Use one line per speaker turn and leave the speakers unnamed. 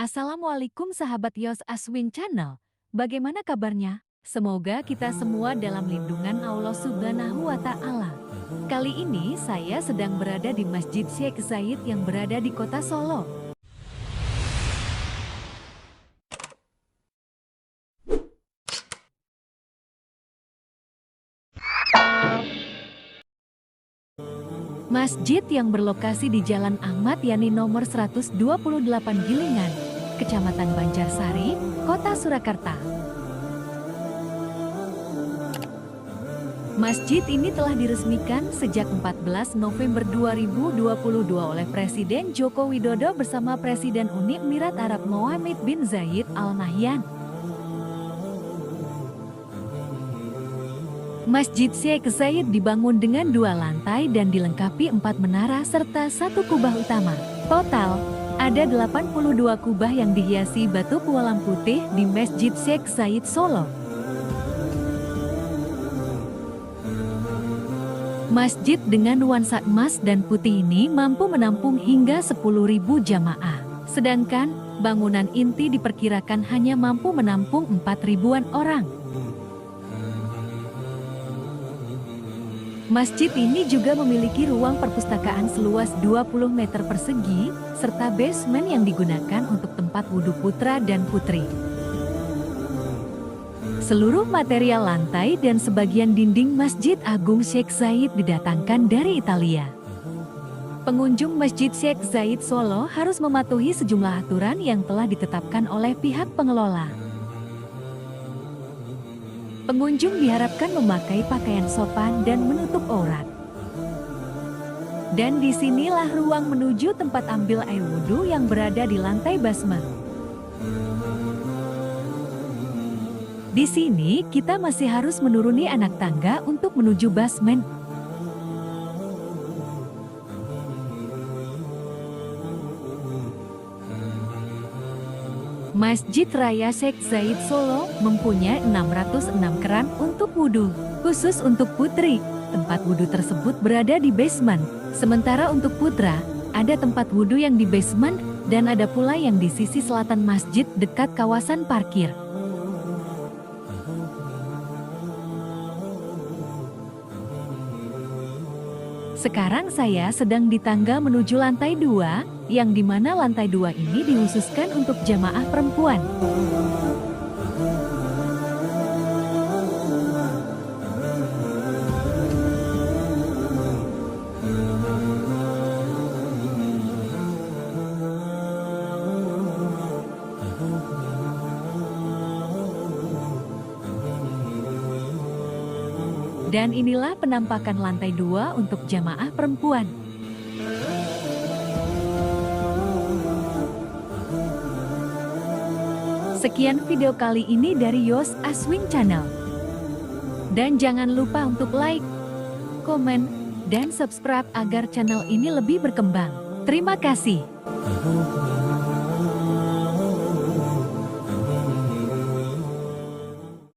Assalamualaikum sahabat Yos Aswin Channel. Bagaimana kabarnya? Semoga kita semua dalam lindungan Allah Subhanahu wa Ta'ala. Kali ini saya sedang berada di Masjid Syekh Zayed yang berada di Kota Solo. Masjid yang berlokasi di Jalan Ahmad Yani nomor 128 Gilingan, Kecamatan Banjarsari, Kota Surakarta. Masjid ini telah diresmikan sejak 14 November 2022 oleh Presiden Joko Widodo bersama Presiden Uni Emirat Arab Mohammed bin Zayed Al Nahyan. Masjid Syekh Zayed dibangun dengan 2 lantai dan dilengkapi 4 menara serta 1 kubah utama. Total, ada 82 kubah yang dihiasi batu pualam putih di Masjid Syekh Zayed Solo. Masjid dengan nuansa emas dan putih ini mampu menampung hingga 10.000 jamaah. Sedangkan, bangunan inti diperkirakan hanya mampu menampung 4.000-an orang. Masjid ini juga memiliki ruang perpustakaan seluas 20 meter persegi, serta basement yang digunakan untuk tempat wudhu putra dan putri. Seluruh material lantai dan sebagian dinding Masjid Agung Syekh Zayed didatangkan dari Italia. Pengunjung Masjid Syekh Zayed Solo harus mematuhi sejumlah aturan yang telah ditetapkan oleh pihak pengelola. Pengunjung diharapkan memakai pakaian sopan dan menutup aurat. Dan disinilah ruang menuju tempat ambil air wudhu yang berada di lantai basement. Di sini kita masih harus menuruni anak tangga untuk menuju basement. Masjid Raya Syekh Zayed Solo mempunyai 606 keran untuk wudhu, khusus untuk putri. Tempat wudhu tersebut berada di basement, sementara untuk putra, ada tempat wudhu yang di basement, dan ada pula yang di sisi selatan masjid dekat kawasan parkir. Sekarang saya sedang di tangga menuju lantai 2, yang dimana lantai 2 ini dikhususkan untuk jamaah perempuan. Dan inilah penampakan lantai 2 untuk jamaah perempuan. Sekian video kali ini dari Yos Aswin Channel. Dan jangan lupa untuk like, komen, dan subscribe agar channel ini lebih berkembang. Terima kasih.